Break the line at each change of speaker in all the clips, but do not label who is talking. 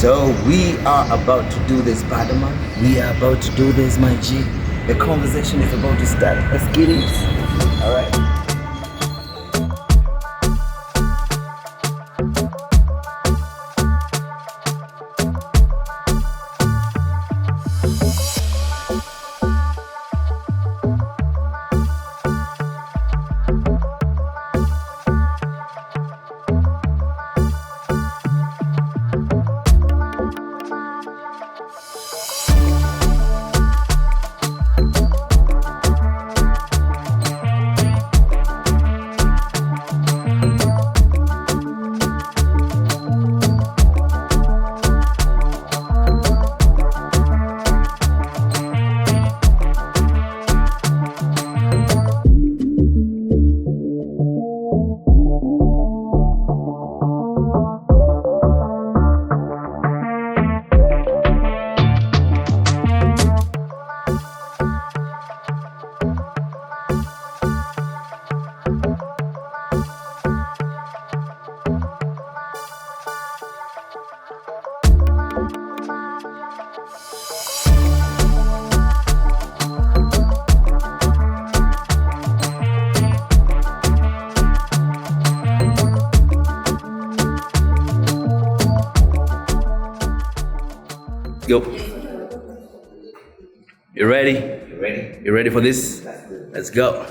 So we are about to do this, Padaman. We are about to do this, my G. The conversation is about to start. Let's get it. All right. Go. You ready?
You ready?
You ready for this? Let's go.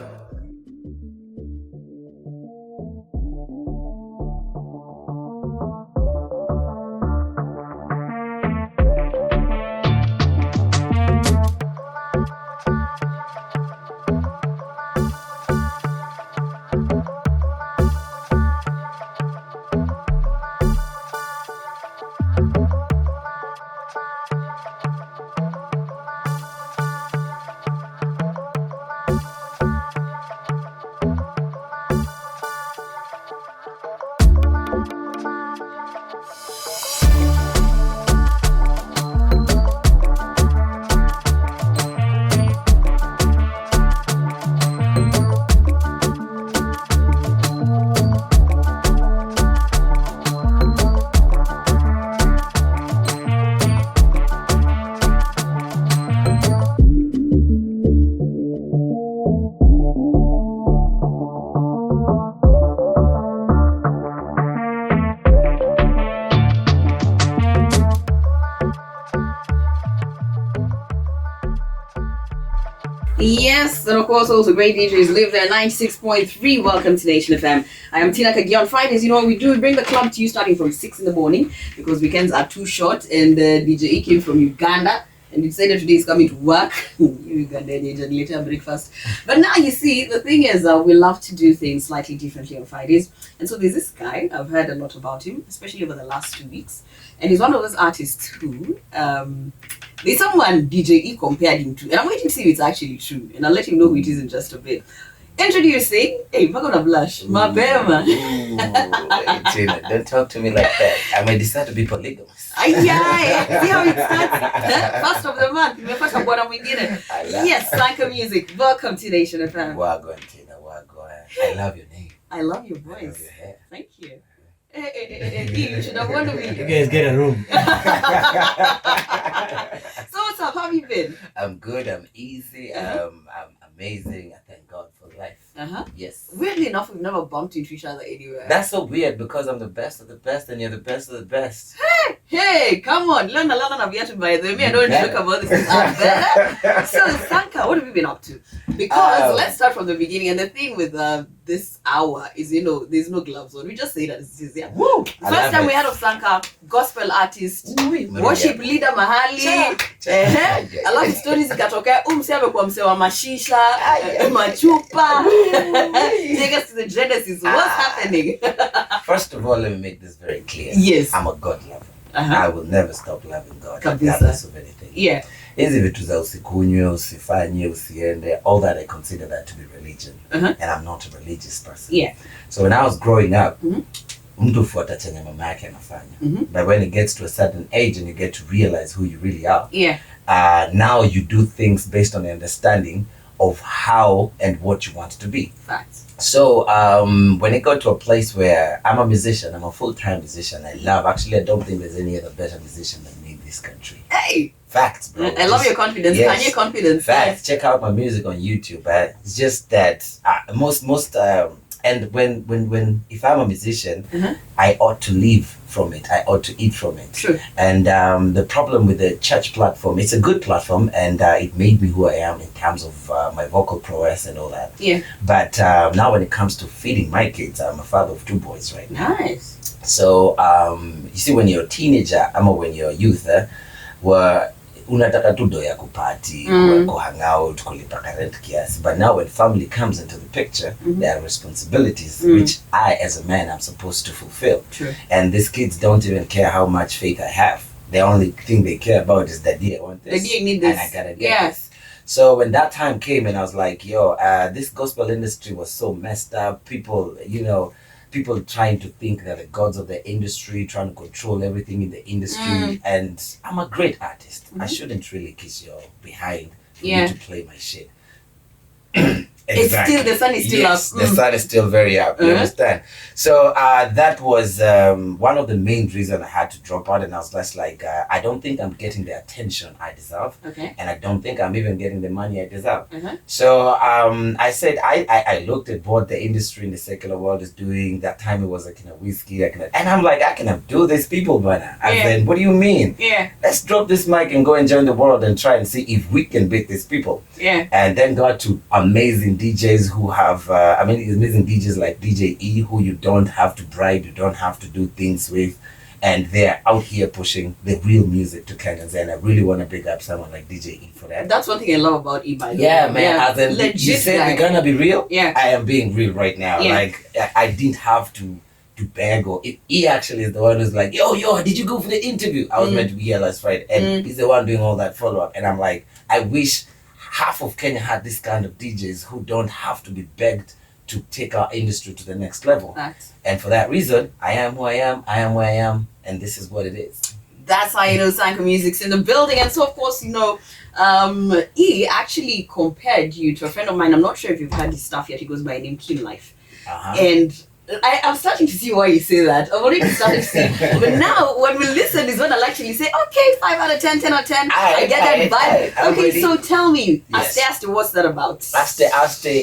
Yes, and of course also great DJs live there. 96.3. Welcome to Nation FM. I am Tina Kaggia. On Fridays, you know what we do? We bring the club to you starting from 6 in the morning because weekends are too short, and DJ E came from Uganda and decided today he's coming to work. Uganda and later breakfast. But now you see, the thing is we love to do things slightly differently on Fridays. And so there's this guy, I've heard a lot about him, especially over the last 2 weeks. And he's one of those artists who there's someone DJ E compared him to, and I'm waiting to see if it's actually true, and I'll let him know who it is in just a bit. Introducing, hey, I'm gonna blush, Mapema.
Tina, don't talk to me like that. I may decide to be polygamous.
Yeah, see how it starts? First of the month, nimepata bwana mwingine. Yes, Sanka Music. Welcome to Nation FM.
Wagwan, Tina, wagwan. I love your name.
I love your voice.
I love your hair.
Thank you. Hey, you should have wanted me.
You guys get a room.
So what's up? How have you been?
I'm good. I'm easy. I'm amazing. I thank God for life. Yes.
Weirdly enough, we've never bumped into each other anywhere.
That's so weird because I'm the best of the best and you're the best of the best.
Hey, come on. Lana Viatu, by the way. I don't joke about this. I'm better. So, Sanka, what have you been up to? Because let's start from the beginning. And the thing with this hour is, you know, there's no gloves on. We just say that this is, yeah.
Woo!
First time we had of Sanka, gospel artist, worship leader mahali. I love the stories ikatokea. Mse amekuwa mse wa mashisha, machupa. Take us to the genesis. What's happening?
First of all, let me make this very clear.
Yes.
I'm a God lover. I will never stop loving God, regardless of anything.
Yeah.
Hizi vitu za usikunywe, usifanye, usiende, all that I consider that to be religion. And I'm not a religious person.
Yeah.
So when I was growing up, mtu fuata chenye mama yake anafanya. But when it gets to a certain age and you get to realize who you really are, now you do things based on the understanding of how and what you want to be.
Facts.
So when it got to a place where I'm a musician, I'm a full-time musician. I don't think there's any other better musician than me in this country.
Hey,
facts, bro.
I love your confidence.
Yes.
Kanye confidence.
Facts. Check out my music on YouTube. It's just that and when if I'm a musician, I ought to live from it. I ought to eat from it.
True.
And the problem with the church platform, it's a good platform, and it made me who I am in terms of my vocal prowess and all that.
Yeah.
But now when it comes to feeding my kids, I'm a father of 2 boys right now.
Nice.
So you see, when you're a teenager, when you're a youth, unataka tu do ya kupati, ku hang out, kulipa rent kiasi. But now when family comes into the picture, there are responsibilities which I as a man am supposed to fulfill.
True.
And these kids don't even care how much faith I have. The only thing they care about is that I want this,
I need this,
and I gotta get this. So when that time came and I was like, yo, this gospel industry was so messed up. People trying to think that the gods of the industry, trying to control everything in the industry. And I'm a great artist. I shouldn't really kiss your behind for you to play my shit. Exactly.
It's still, the sun is still up.
The sun is still very up. You understand? So that was one of the main reasons I had to drop out, and I was just like, I don't think I'm getting the attention I deserve, and I don't think I'm even getting the money I deserve. So I said, I looked at what the industry in the secular world is doing. That time it was like whiskey, and I'm like, I can do these people, but I said, what do you mean? Let's drop this mic and go and join the world and try and see if we can beat these people. And then got to amazing DJs who have amazing DJs like DJ E, who you don't have to bribe, you don't have to do things with, and they're out here pushing the real music to Kenyans. And I really want to big up someone like DJ E for that.
That's one thing I love about E, by the way.
Man, you said we're gonna be real. I am being real right now. Like I didn't have to beg, or he actually is the one who's like, yo, did you go for the interview? I was meant to be here last Friday, and he's the one doing all that follow-up. And I'm like, I wish half of Kenya had this kind of DJs who don't have to be begged to take our industry to the next level. And for that reason, I am who I am, I am where I am, and this is what it is.
That's how you know Sanka Music's in the building. And so, of course, E actually compared you to a friend of mine. I'm not sure if you've heard his stuff yet. He goes by the name Kim Life. And I'm starting to see why you say that. I've already started to see. But now, when we listen, is when I'll actually say, okay, 5 out of 10, 10 out of 10. I get that vibe. Okay, ready. So tell me, Aste, what's that about?
Aste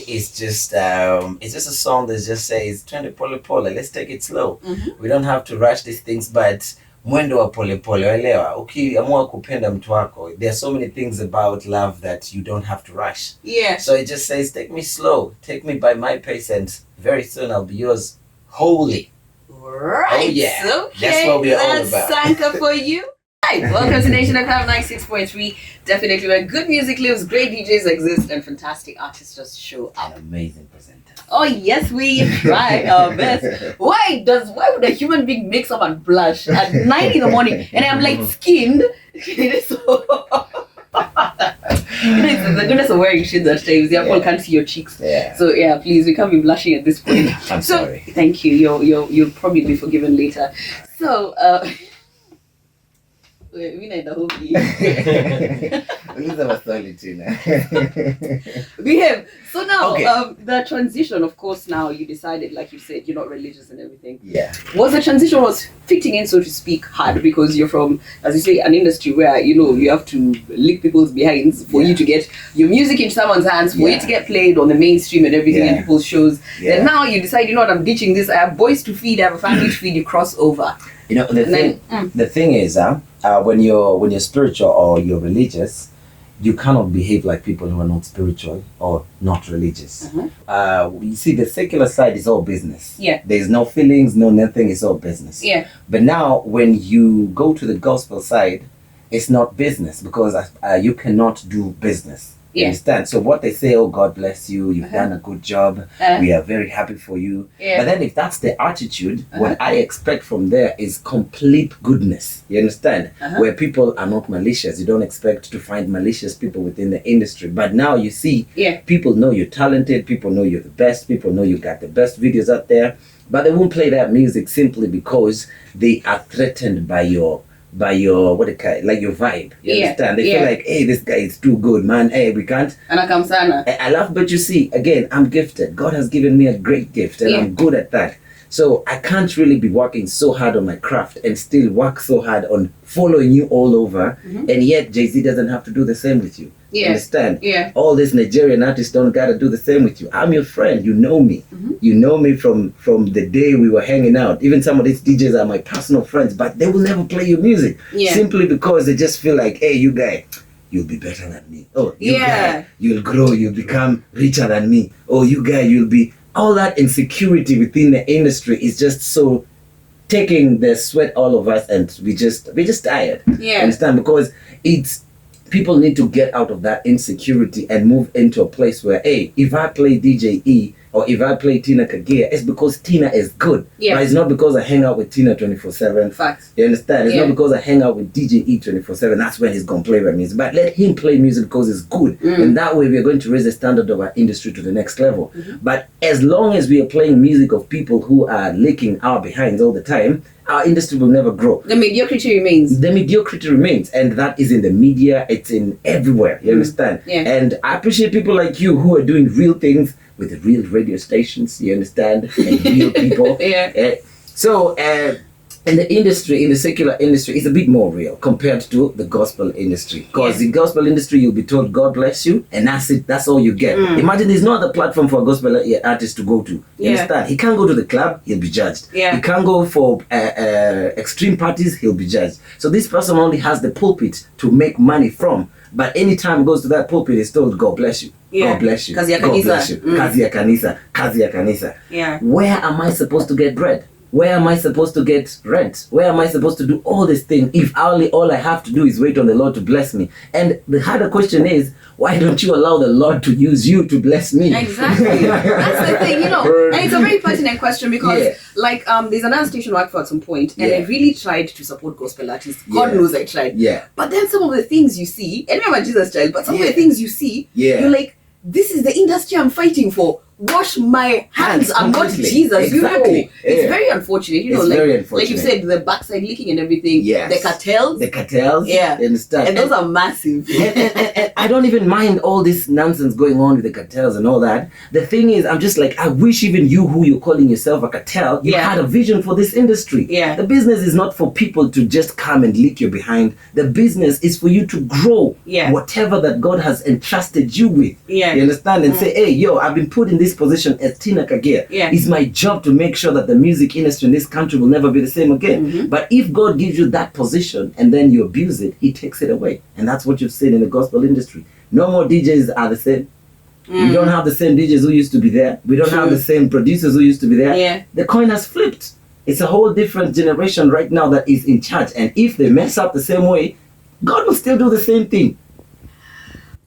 is just, it's just a song that just says, twende pole pole, let's take it slow. We don't have to rush these things, but mwendo wa pole pole, elewa. Ukiamua kupenda mtu wako, there are so many things about love that you don't have to rush. So it just says, take me slow, take me by my pace, and very soon I'll be yours wholly.
Right.
Oh yeah.
Okay.
That's what we're all about.
That's Sanka for you. Hi, welcome to Nation FM 96.3. Definitely where good music lives, great DJs exist, and fantastic artists just show up.
An amazing presenter.
Oh yes, we try our best. Why would a human being mix up and blush at 9 in the morning and I'm like skinned? It's the goodness of wearing shades at times. People can't see your cheeks. So please, we can't be blushing at this point.
I'm sorry.
Thank you. You'll probably be forgiven later. So we need the whole behave. So now the transition, of course, now you decided, like you said, you're not religious and everything. Was the transition fitting in, so to speak, hard because you're from, as you say, an industry where you have to lick people's behinds for you to get your music in someone's hands, for it to get played on the mainstream and everything in people's shows. Then now you decide, I'm ditching this. I have boys to feed, I have a family to feed. You cross over.
The thing is, when you're spiritual or you're religious, you cannot behave like people who are not spiritual or not religious. You see, the secular side is all business. There's no feelings, no nothing. It's all business. But now, when you go to the gospel side, it's not business because you cannot do business. You understand? So what they say, oh, God bless you, you've done a good job, we are very happy for you. But then if that's the attitude, what I expect from there is complete goodness. You understand? Where people are not malicious. You don't expect to find malicious people within the industry. But now you see, people know you're talented, people know you're the best, people know you got the best videos out there, but they won't play that music simply because they are threatened by your by your like your vibe. You understand? They feel like, hey, this guy is too good, man. Hey, we can't. I love, but you see, again, I'm gifted. God has given me a great gift, and I'm good at that. So I can't really be working so hard on my craft and still work so hard on following you all over, and yet Jay-Z doesn't have to do the same with you. You understand?
Yeah.
All these Nigerian artists don't gotta do the same with you. I'm your friend. You know me. You know me from the day we were hanging out. Even some of these DJs are my personal friends, but they will never play your music simply because they just feel like, hey, you guy, you'll be better than me. Oh, you guy, you'll grow. You'll become richer than me. Oh, you guy, you'll be. All that insecurity within the industry is just so taking the sweat all of us, and we just tired. Understand? Because it's people need to get out of that insecurity and move into a place where, hey, if I play DJ E or if I play Tina Kaggia, it's because Tina is good. But it's not because I hang out with Tina 24/7.
Facts.
You understand? It's not because I hang out with DJ E 24/7. That's when he's gonna play my music. But let him play music because it's good. And that way we're going to raise the standard of our industry to the next level. But as long as we are playing music of people who are licking our behinds all the time, our industry will never grow.
The mediocrity remains.
The mediocrity remains, and that is in the media. It's in everywhere. You understand? And I appreciate people like you who are doing real things with the real radio stations. You understand? And real people. So in the industry, in the secular industry, it's a bit more real compared to the gospel industry. Because the gospel industry, you'll be told, God bless you, and that's it. That's all you get. Imagine there's no other platform for a gospel artist to go to. You understand? He can't go to the club, he'll be judged. He can't go for extreme parties, he'll be judged. So this person only has the pulpit to make money from. But anytime he goes to that pulpit, he's told, God bless you. God bless you. God bless you. Kazi ya kanisa. Kazi ya kanisa. Where am I supposed to get bread? Where am I supposed to get rent? Where am I supposed to do all these things if all I have to do is wait on the Lord to bless me? And the harder question is, why don't you allow the Lord to use you to bless me?
Exactly. That's the thing, and it's a very pertinent question because, there's another station I worked for at some point, and I really tried to support gospel artists. God knows I tried. But then some of the things you see, and I'm a Jesus child, but some of the things you see, you're like, this is the industry I'm fighting for. Wash my hands. I'm not Jesus.
Exactly.
It's very unfortunate.
Very unfortunate.
Like you said, the backside leaking and everything. The cartels.
Yeah. Understand?
And those are massive.
and I don't even mind all this nonsense going on with the cartels and all that. The thing is, I'm just like, I wish even you, who you're calling yourself a cartel, you had a vision for this industry. The business is not for people to just come and lick your behind. The business is for you to grow whatever that God has entrusted you with. You understand? And say, hey, yo, I've been put in this position as Tina Kaggia. It's my job to make sure that the music industry in this country will never be the same again. But if God gives you that position and then you abuse it, He takes it away. And that's what you've seen in the gospel industry. No more DJs are the same. We don't have the same DJs who used to be there. We don't have the same producers who used to be there. The coin has flipped. It's a whole different generation right now that is in charge. And if they mess up the same way, God will still do the same thing.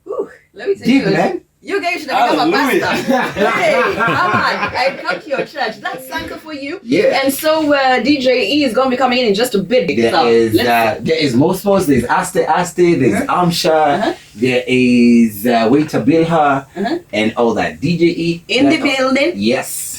Ooh, let me tell you, man. You guys should have become a pastor. Hey, come on. I come to your church. That's Sanka for you. And so DJ E is going to be coming in just a bit.
There is Mosmos, there's Aste, there's Amsha, there is Waiter Bilha, and all that. DJ E.
In the building.
Yes.